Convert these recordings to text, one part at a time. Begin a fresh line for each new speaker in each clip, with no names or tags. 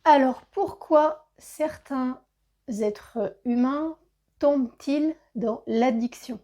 Alors, pourquoi certains êtres humains tombent-ils dans l'addiction?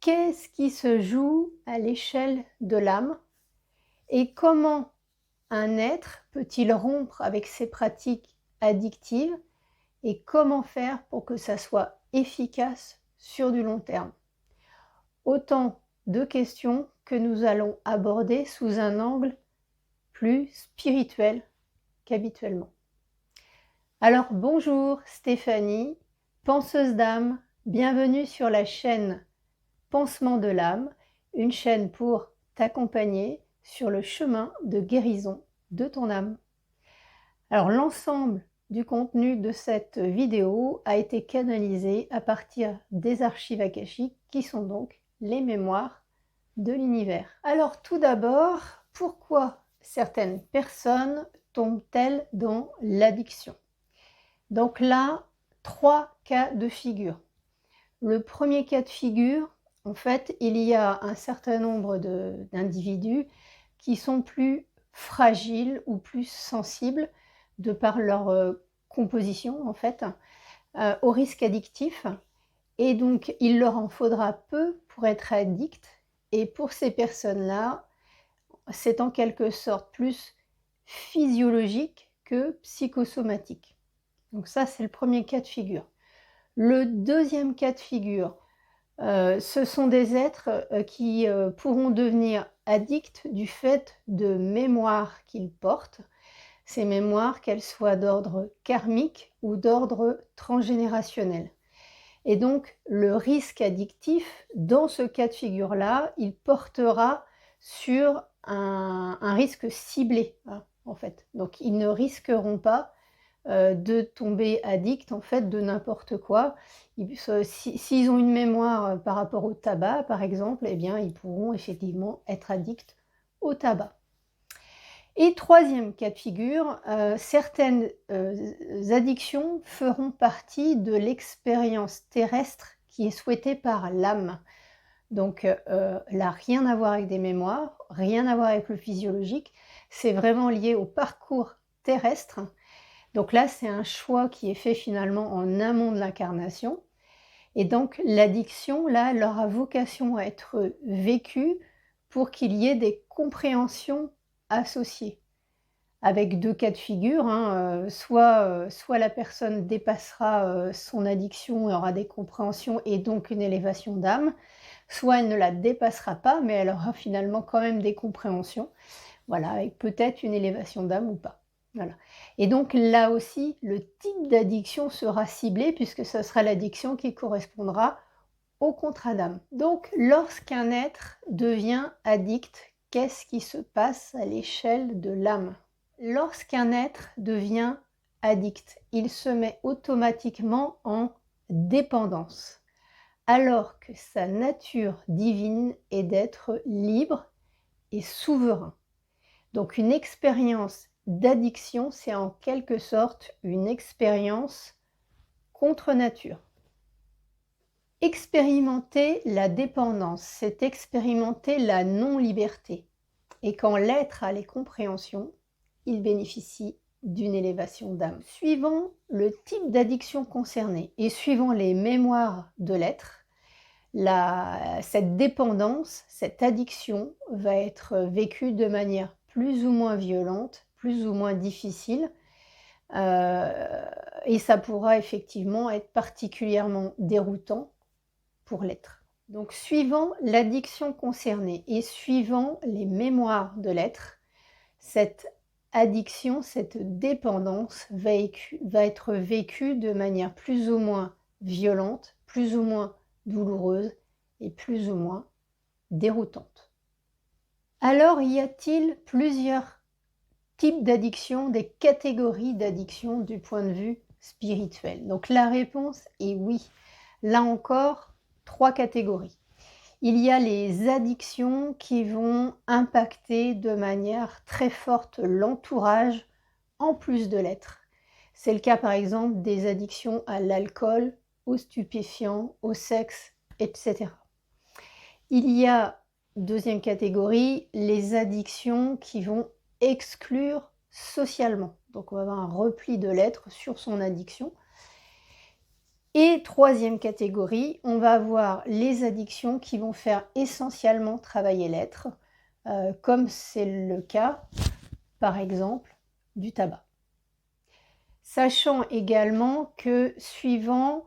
Qu'est-ce qui se joue à l'échelle de l'âme? Et comment un être peut-il rompre avec ses pratiques addictives? Et comment faire pour que ça soit efficace sur du long terme? Autant de questions que nous allons aborder sous un angle plus spirituel qu'habituellement. Alors bonjour Stéphanie, penseuse d'âme, bienvenue sur la chaîne Pansement de l'âme, une chaîne pour t'accompagner sur le chemin de guérison de ton âme. Alors l'ensemble du contenu de cette vidéo a été canalisé à partir des archives akashiques qui sont donc les mémoires de l'univers. Alors tout d'abord, pourquoi certaines personnes tombent-elles dans l'addiction? Donc là, 3 cas de figure. Le premier cas de figure, en fait, il y a un certain nombre d'individus qui sont plus fragiles ou plus sensibles de par leur composition, en fait, au risque addictif. Et donc, il leur en faudra peu pour être addict. Et pour ces personnes-là, c'est en quelque sorte plus physiologique que psychosomatique. Donc ça, c'est le premier cas de figure. Le deuxième cas de figure, ce sont des êtres qui pourront devenir addicts du fait de mémoires qu'ils portent. Ces mémoires, qu'elles soient d'ordre karmique ou d'ordre transgénérationnel. Et donc, le risque addictif, dans ce cas de figure-là, il portera sur un risque ciblé, hein, en fait. Donc, ils ne risqueront pas de tomber addict en fait de n'importe quoi. S'ils ont une mémoire par rapport au tabac par exemple, eh bien ils pourront effectivement être addicts au tabac. Et troisième cas de figure, certaines addictions feront partie de l'expérience terrestre qui est souhaitée par l'âme. Donc là, rien à voir avec des mémoires, rien à voir avec le physiologique, c'est vraiment lié au parcours terrestre. Donc là, c'est un choix qui est fait finalement en amont de l'incarnation. Et donc l'addiction, là, elle aura vocation à être vécue pour qu'il y ait des compréhensions associées. Avec 2 cas de figure, hein, soit la personne dépassera son addiction et aura des compréhensions et donc une élévation d'âme, soit elle ne la dépassera pas, mais elle aura finalement quand même des compréhensions, voilà, avec peut-être une élévation d'âme ou pas. Voilà. Et donc là aussi, le type d'addiction sera ciblé puisque ce sera l'addiction qui correspondra au contrat d'âme. Donc lorsqu'un être devient addict, qu'est-ce qui se passe à l'échelle de l'âme? Lorsqu'un être devient addict, il se met automatiquement en dépendance, alors que sa nature divine est d'être libre et souverain. Donc une expérience d'addiction, c'est en quelque sorte une expérience contre nature. Expérimenter la dépendance, c'est expérimenter la non-liberté. Et quand l'être a les compréhensions, il bénéficie d'une élévation d'âme. Suivant le type d'addiction concernée et suivant les mémoires de l'être, cette dépendance, cette addiction va être vécue de manière plus ou moins violente, plus ou moins difficile, et ça pourra effectivement être particulièrement déroutant pour l'être. Donc suivant l'addiction concernée et suivant les mémoires de l'être, cette addiction, cette dépendance va être vécue de manière plus ou moins violente, plus ou moins douloureuse et plus ou moins déroutante. Alors, y a-t-il plusieurs types d'addiction, des catégories d'addiction du point de vue spirituel? Donc la réponse est oui. Là encore, 3 catégories. Il y a les addictions qui vont impacter de manière très forte l'entourage en plus de l'être. C'est le cas par exemple des addictions à l'alcool, aux stupéfiants, au sexe, etc. Il y a, deuxième catégorie, les addictions qui vont exclure socialement. Donc on va avoir un repli de l'être sur son addiction. Et troisième catégorie, on va avoir les addictions qui vont faire essentiellement travailler l'être, comme c'est le cas, par exemple, du tabac. Sachant également que suivant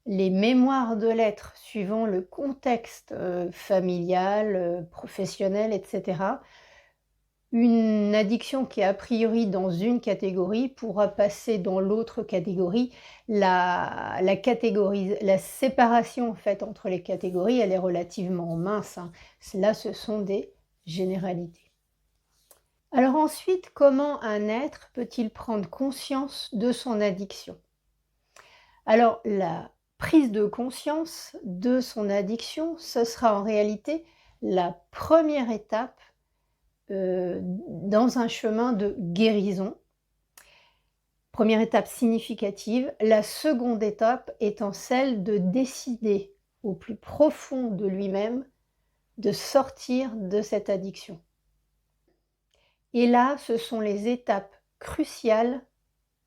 les mémoires de l'être, suivant le contexte familial, professionnel, etc., une addiction qui est a priori dans une catégorie pourra passer dans l'autre catégorie. La séparation en fait entre les catégories, elle est relativement mince, hein. Là, ce sont des généralités. Alors ensuite, comment un être peut-il prendre conscience de son addiction? Alors la prise de conscience de son addiction, ce sera en réalité la première étape dans un chemin de guérison. Première étape significative. La seconde étape étant celle de décider au plus profond de lui-même de sortir de cette addiction. Et là, ce sont les étapes cruciales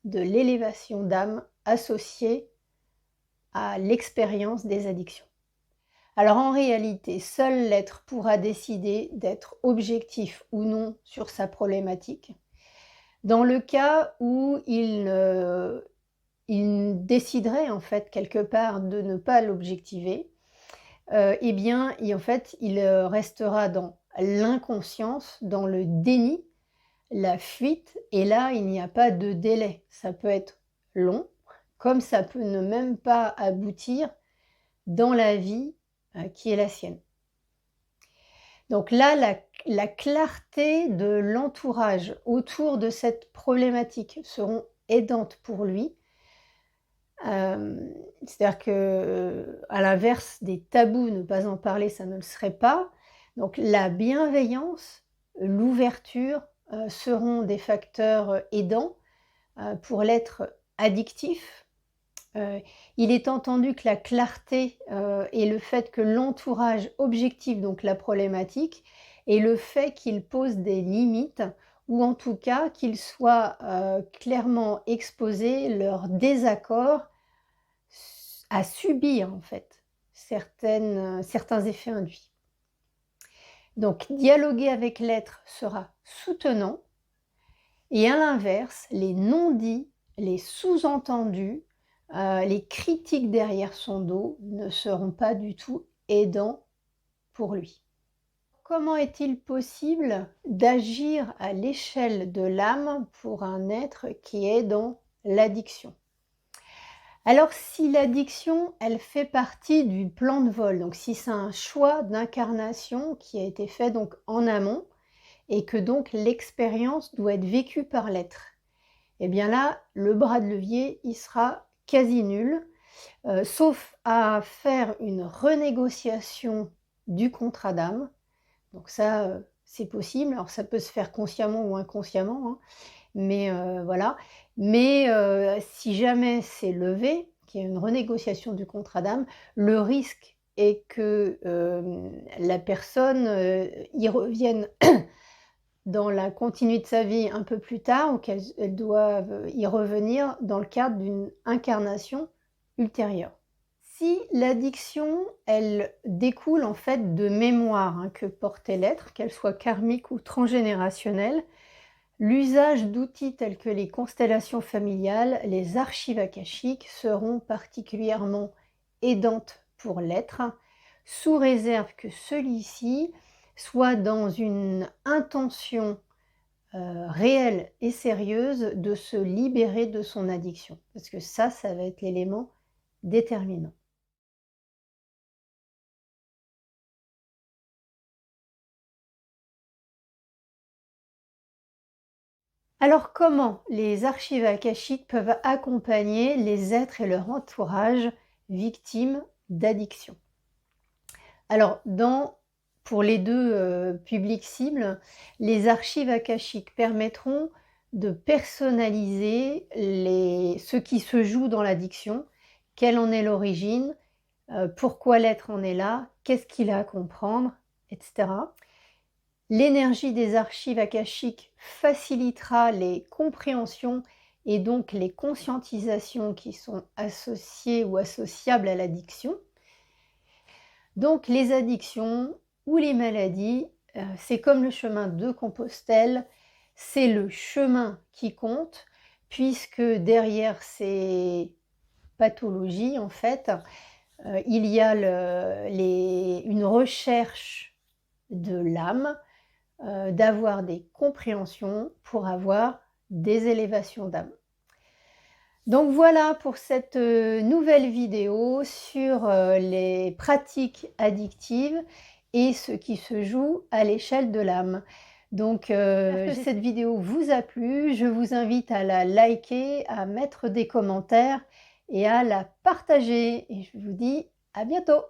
de l'élévation d'âme associée à l'expérience des addictions. Alors en réalité, seul l'être pourra décider d'être objectif ou non sur sa problématique. Dans le cas où il déciderait en fait quelque part de ne pas l'objectiver, eh bien en fait il restera dans l'inconscience, dans le déni, la fuite, et là il n'y a pas de délai. Ça peut être long, comme ça peut ne même pas aboutir dans la vie qui est la sienne. Donc là, la clarté de l'entourage autour de cette problématique seront aidantes pour lui. C'est-à-dire que, à l'inverse des tabous, ne pas en parler, ça ne le serait pas. Donc la bienveillance, l'ouverture seront des facteurs aidants pour l'être addictif. Il est entendu que la clarté et le fait que l'entourage objective donc la problématique et le fait qu'il pose des limites ou en tout cas qu'ils soient clairement exposés leur désaccord à subir en fait certains effets induits. Donc dialoguer avec l'être sera soutenant et à l'inverse, les non-dits, les sous-entendus, les critiques derrière son dos ne seront pas du tout aidants pour lui. Comment est-il possible d'agir à l'échelle de l'âme pour un être qui est dans l'addiction? Alors si l'addiction, elle fait partie du plan de vol, donc si c'est un choix d'incarnation qui a été fait donc en amont et que donc l'expérience doit être vécue par l'être, eh bien là, le bras de levier, il sera quasi nul, sauf à faire une renégociation du contrat d'âme. Donc ça, c'est possible. Alors ça peut se faire consciemment ou inconsciemment, hein, mais voilà. Mais si jamais c'est levé, qu'il y a une renégociation du contrat d'âme, le risque est que la personne y revienne dans la continuité de sa vie un peu plus tard ou qu'elle doive y revenir dans le cadre d'une incarnation ultérieure. Si l'addiction, elle découle en fait de mémoires que portait l'être, qu'elle soit karmique ou transgénérationnelle, l'usage d'outils tels que les constellations familiales, les archives akashiques seront particulièrement aidantes pour l'être, sous réserve que celui-ci soit dans une intention réelle et sérieuse de se libérer de son addiction. Parce que ça va être l'élément déterminant. Alors comment les archives akashiques peuvent accompagner les êtres et leur entourage victimes d'addiction? Alors pour les deux publics cibles, les archives akashiques permettront de personnaliser ce qui se joue dans l'addiction, quelle en est l'origine, pourquoi l'être en est là, qu'est-ce qu'il a à comprendre, etc. L'énergie des archives akashiques facilitera les compréhensions et donc les conscientisations qui sont associées ou associables à l'addiction. Donc les addictions ou les maladies, c'est comme le chemin de Compostelle, c'est le chemin qui compte, puisque derrière ces pathologies, en fait, il y a une recherche de l'âme, d'avoir des compréhensions pour avoir des élévations d'âme. Donc voilà pour cette nouvelle vidéo sur les pratiques addictives et ce qui se joue à l'échelle de l'âme. Donc cette vidéo vous a plu, je vous invite à la liker, à mettre des commentaires et à la partager. Et je vous dis à bientôt!